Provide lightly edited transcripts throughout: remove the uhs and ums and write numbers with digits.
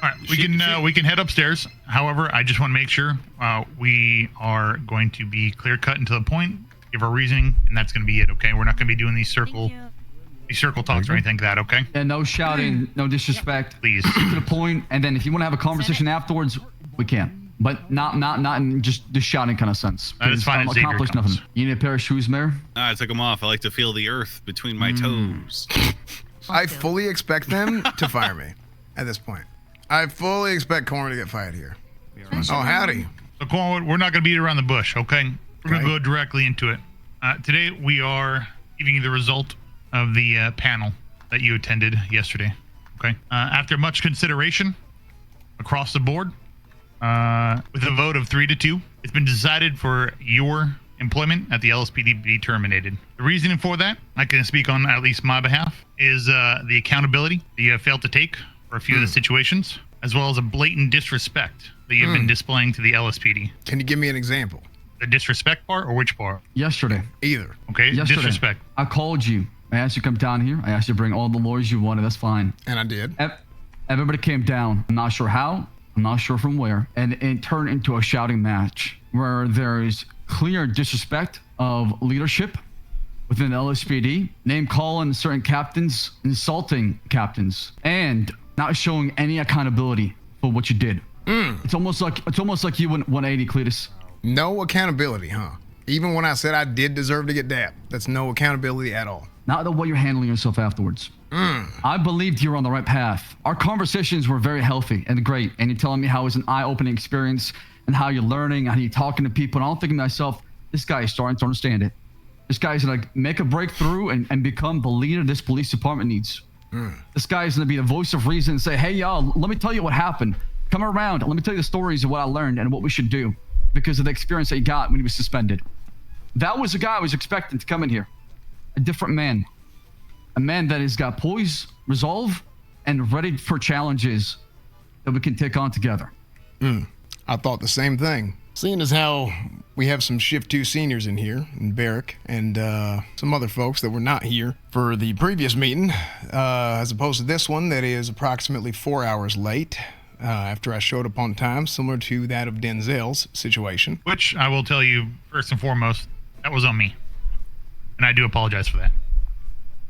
All right, we can head upstairs. However, I just want to make sure we are going to be clear cut and to the point, give our reasoning, and that's going to be it. Okay, we're not going to be doing these circle talks or anything like that. Okay. And no shouting, no disrespect. Please. To the point, and then if you want to have a conversation afterwards, we can. But not in just the shouting kind of sense. That is fine. Accomplish nothing. You need a pair of shoes, Mayor? I took them off. I like to feel the earth between my toes. I fully expect them to fire me at this point. I fully expect Cornwood to get fired here. Oh, howdy. So, Cornwood, we're not going to beat around the bush, okay? We're going to go directly into it. Today, we are giving you the result of the panel that you attended yesterday, okay? After much consideration across the board, with a vote of 3-2, it's been decided for your employment at the LSPD be terminated. The reasoning for that, I can speak on at least my behalf, is the accountability that you have failed to take for a few of the situations, as well as a blatant disrespect that you've been displaying to the LSPD. Can you give me an example? The disrespect part or which part? Yesterday. Either. Okay, Yesterday, disrespect. I called you. I asked you to come down here. I asked you to bring all the lawyers you wanted. That's fine. And I did. Everybody came down. I'm not sure how. I'm not sure from where. And it turned into a shouting match where there is clear disrespect of leadership within the LSPD, name calling certain captains, insulting captains, and not showing any accountability for what you did. It's almost like you went 180, Cletus. No accountability, huh? Even when I said I did deserve to get dabbed, that's no accountability at all. Not the way you're handling yourself afterwards. I believed you were on the right path. Our conversations were very healthy and great, and you're telling me how it was an eye-opening experience and how you're learning, how you're talking to people, and I'm thinking to myself, this guy is starting to understand it. This guy's gonna make a breakthrough and become the leader this police department needs. This guy is gonna be the voice of reason and say, hey y'all, let me tell you what happened. Come around, let me tell you the stories of what I learned and what we should do because of the experience that he got when he was suspended. That was the guy I was expecting to come in here. A different man. A man that has got poise, resolve, and ready for challenges that we can take on together. I thought the same thing. Seeing as how we have some Shift 2 seniors in here, and Barrick, and some other folks that were not here for the previous meeting, as opposed to this one that is approximately 4 hours late after I showed up on time, similar to that of Denzel's situation. Which I will tell you, first and foremost, that was on me. And I do apologize for that.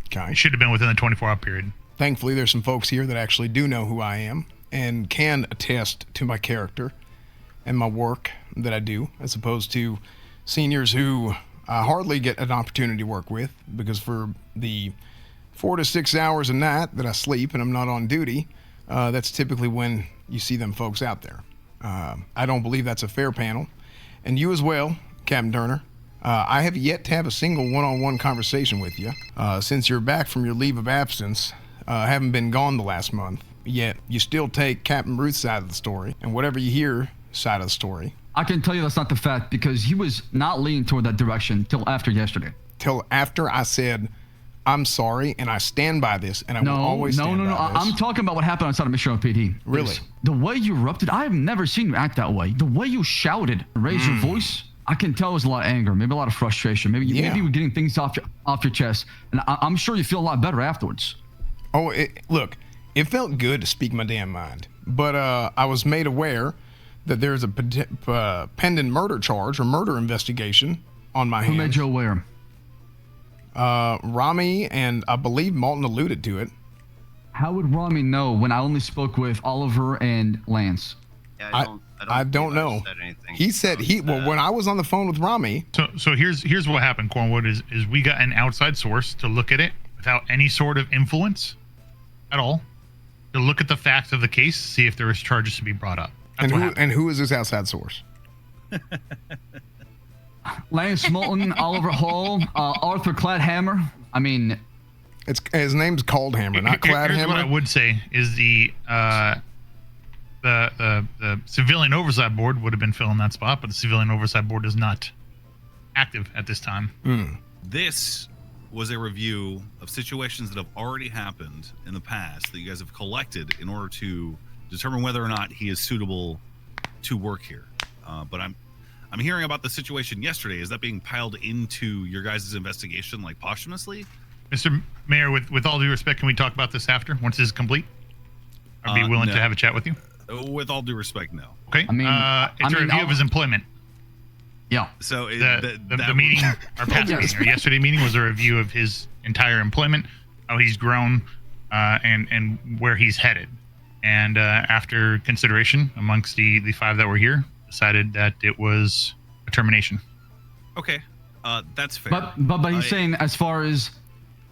Okay. It should have been within the 24-hour period. Thankfully, there's some folks here that actually do know who I am and can attest to my character and my work that I do, as opposed to seniors who I hardly get an opportunity to work with because for the 4 to 6 hours a night that I sleep and I'm not on duty, that's typically when you see them folks out there. I don't believe that's a fair panel. And you as well, Captain Turner. I have yet to have a single one-on-one conversation with you since you're back from your leave of absence. Haven't been gone the last month, yet you still take Captain Ruth's side of the story and whatever you hear side of the story. I can tell you that's not the fact because he was not leaning toward that direction till after yesterday. Till after I said, I'm sorry, and I stand by this, and I will always stand by this. I'm talking about what happened outside of Mission PD. Really? The way you erupted, I have never seen you act that way. The way you shouted, raised your voice, I can tell it was a lot of anger, maybe a lot of frustration. Maybe you were getting things off your chest, and I'm sure you feel a lot better afterwards. Oh, look, it felt good to speak my damn mind, but I was made aware that there's a pending murder charge or murder investigation on my hands. Who made you aware? Rami and I believe Malton alluded to it. How would Rami know when I only spoke with Oliver and Lance? Yeah, I don't know. He said when I was on the phone with Rami. So here's what happened, Cornwood, is we got an outside source to look at it without any sort of influence at all, to look at the facts of the case, see if there was charges to be brought up. And who is this outside source? Lance Moulton, Oliver Hall, Arthur Cladhammer. I mean, his name's called Hammer, not Cladhammer. Here's what I would say is the Civilian Oversight Board would have been filling that spot, but the Civilian Oversight Board is not active at this time. This was a review of situations that have already happened in the past that you guys have collected in order to determine whether or not he is suitable to work here. But I'm hearing about the situation yesterday. Is that being piled into your guys' investigation, like posthumously? Mr. Mayor, with all due respect, can we talk about this after, once this is complete? I'd be willing no. to have a chat with you. With all due respect, no. Okay. I mean- it's a review of his employment. Yeah. So The meeting, our past meeting, our yesterday meeting was a review of his entire employment, how he's grown, and where he's headed. And after consideration amongst the 5 that were here, decided that it was a termination. Okay, that's fair. But he's saying as far as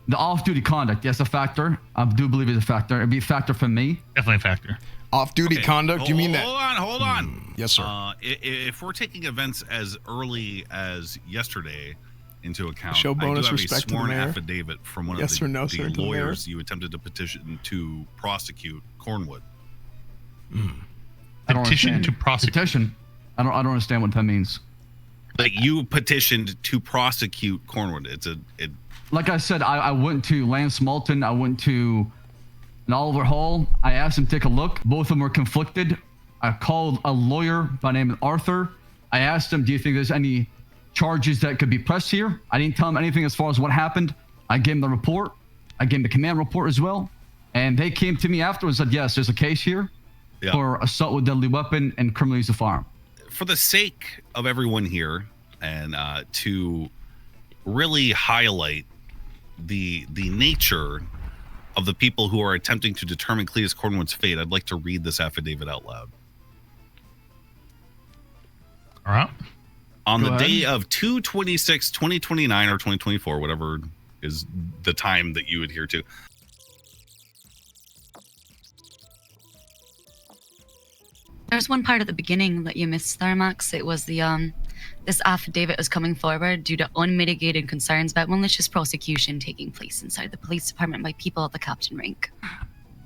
the off-duty conduct, yes, a factor. I do believe it's a factor. It'd be a factor for me. Definitely a factor. Off-duty Okay, conduct? You mean that? Hold on. Yes, sir. If we're taking events as early as yesterday into account, Show bonus I do have respect a to the sworn mayor. affidavit from one Yes of the, or no, sir, to the mayor? lawyers you attempted to petition to prosecute Cornwood. I don't Petition understand. to prosecute. Petition. I don't understand what that means. Like you petitioned to prosecute Cornwood. Like I said, I went to Lance Moulton. I went to Oliver Hall. I asked him to take a look. Both of them were conflicted. I called a lawyer by the name of Arthur. I asked him, do you think there's any charges that could be pressed here? I didn't tell him anything as far as what happened. I gave him the report. I gave him the command report as well. And they came to me afterwards and said, yes, there's a case here for assault with deadly weapon and criminal use of firearm. For the sake of everyone here, and to really highlight the nature of the people who are attempting to determine Cletus Cornwood's fate, I'd like to read this affidavit out loud. All right. On Go the ahead. day of 2/26/2029 or 2024, whatever is the time that you adhere to. There's one part at the beginning that you missed there, Max. It was the this affidavit is coming forward due to unmitigated concerns about malicious prosecution taking place inside the police department by people at the captain rank.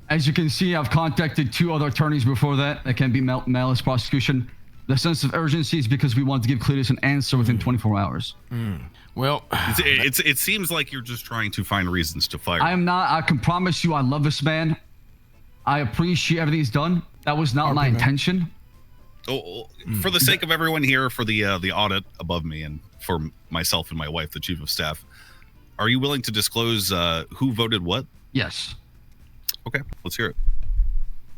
As you can see, I've contacted 2 other attorneys before that can be malicious prosecution. The sense of urgency is because we want to give Cletus an answer within 24 hours. Well, It seems like you're just trying to find reasons to fire. I am not. I can promise you I love this man. I appreciate everything he's done. That was not my man. intention. For the sake of everyone here, for the audit above me, and for myself and my wife, the chief of staff, are you willing to disclose who voted what? Yes. Okay, let's hear it.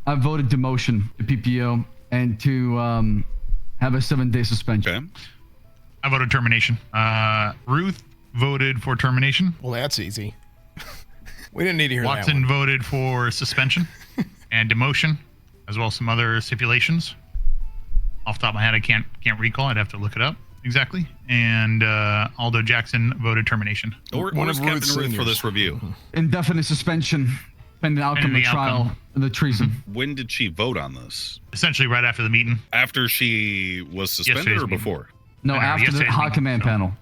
I voted demotion to PPO and to have a 7-day suspension. Okay. I voted termination. Ruth voted for termination. well, that's easy. We didn't need to hear that Watson one. voted for suspension and demotion, as well as some other stipulations. Off the top of my head, I can't recall. I'd have to look it up exactly. And Aldo Jackson voted termination. Where's One of Captain Ruth's Ruth for seniors. this review? Indefinite suspension pending the outcome of the Pending the trial outcome. of the treason. When did she vote on this? Essentially, right after the meeting. After she was suspended Yesterday's or meeting. before? No, No, after the yesterday's high meeting, command so- panel.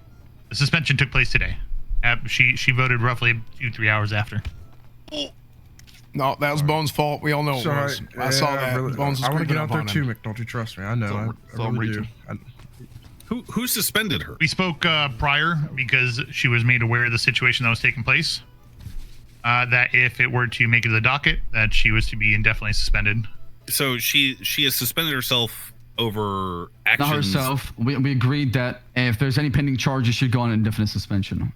The suspension took place today. She voted roughly 2-3 hours after. No, that was Bones' fault. We all know it Sorry. was. I saw that. Really, Bones was I want to creeping get out up there on too, him. Mick. Don't you trust me? I know. So I'm I really do. reaching. Who suspended her? We spoke prior because she was made aware of the situation that was taking place. That if it were to make it to the docket, that she was to be indefinitely suspended. So she has suspended herself over Not actions. herself. We agreed that if there's any pending charges, she'd go on indefinite suspension.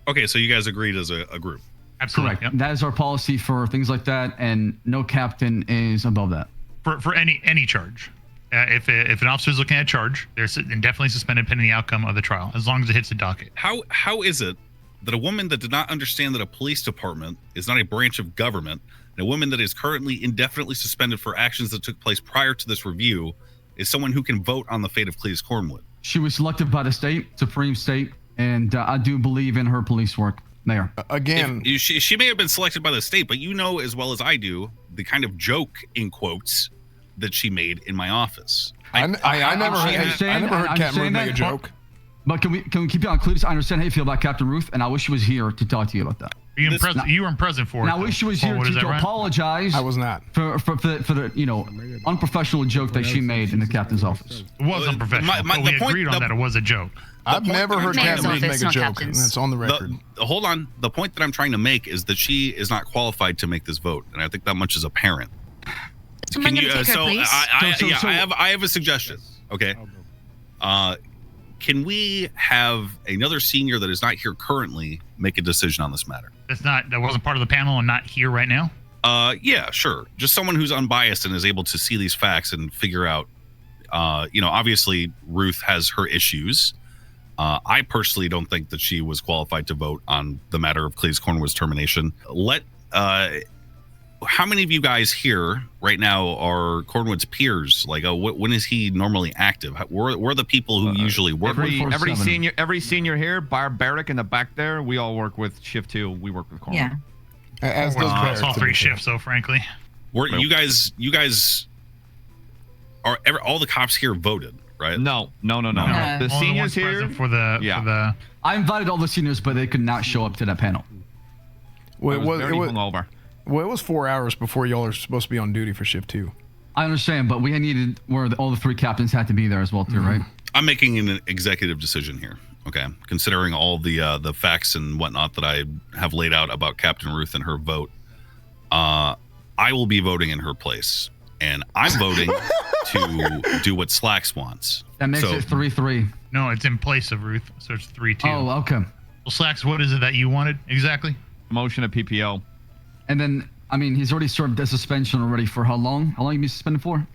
Okay, so you guys agreed as a group. Absolutely. Correct. Yep. That is our policy for things like that, and no captain is above that. For any charge. If an officer is looking at a charge, they're indefinitely suspended pending the outcome of the trial, as long as it hits the docket. How is it that a woman that did not understand that a police department is not a branch of government, and a woman that is currently indefinitely suspended for actions that took place prior to this review is someone who can vote on the fate of Cletus Cornwood? She was selected by the state, Supreme State, and I do believe in her police work, Mayor. Again, She may have been selected by the state, but you know as well as I do the kind of joke, in quotes, that she made in my office. I never understand. heard I Captain Ruth understand make a that. joke. But can we keep it on Cletus? I understand how you feel about Captain Ruth, and I wish she was here to talk to you about that. You This- weren't present for it. And I though. wish she was Paul, here what is to that, right? apologize I was not. for the unprofessional joke that she made in the captain's office. It was unprofessional. the but we point- agreed on that it was a joke. I've point never that heard I'm Captain trying Ruth to make a make- joke. captains. That's on the record. Hold on. The point that I'm trying to make is that she is not qualified to make this vote, and I think that much is apparent. Someone gonna take her place? I have a suggestion. Okay. Can we have another senior that is not here currently make a decision on this matter? That wasn't part of the panel and not here right now. Yeah, sure. Just someone who's unbiased and is able to see these facts and figure out, obviously Ruth has her issues. I personally don't think that she was qualified to vote on the matter of Clay's Cornwood's termination. How many of you guys here right now are Cornwood's peers? Like, when is he normally active? We're the people who usually work with him. Every senior here, Barbaric in the back there, we all work with shift 2. We work with Cornwood. Yeah. As does It's all Barrett, to 3 be fair. shifts, though, frankly. You guys are all the cops here voted, right? No. The Only the seniors ones here. present for the I invited all the seniors, but they could not show up to that panel. Well, I was very hungover. Well, it was 4 hours before y'all are supposed to be on duty for shift 2. I understand, but we needed where all the 3 captains had to be there as well, too, right? I'm making an executive decision here. Okay, considering all the facts and whatnot that I have laid out about Captain Ruth and her vote, I will be voting in her place, and I'm voting to do what Slacks wants. That makes it 3-3. No, it's in place of Ruth, so it's 3-2. Oh, okay. Well, Slacks, what is it that you wanted exactly? Promotion of PPO. And then, I mean, he's already served a suspension already for how long? How long you been suspended for?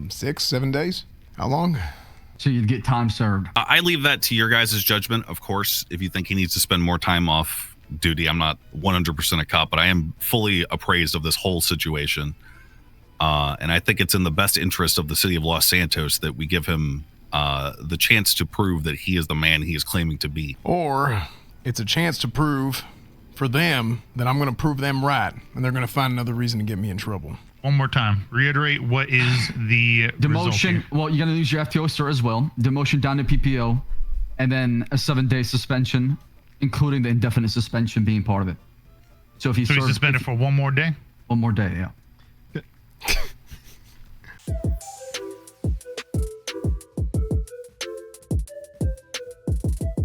6, 7 days? How long? So you'd get time served. I leave that to your guys' judgment, of course. If you think he needs to spend more time off duty, I'm not 100% a cop, but I am fully appraised of this whole situation. And I think it's in the best interest of the city of Los Santos that we give him the chance to prove that he is the man he is claiming to be. Or it's a chance to prove for them that I'm going to prove them right, and they're going to find another reason to get me in trouble. One more time. Reiterate what is the Demotion. result here. Well, you're going to lose your FTO, sir, as well. Demotion down to PPO. And then a 7-day suspension, including the indefinite suspension being part of it. So if he So he's serves suspended for one more day? one more day, yeah.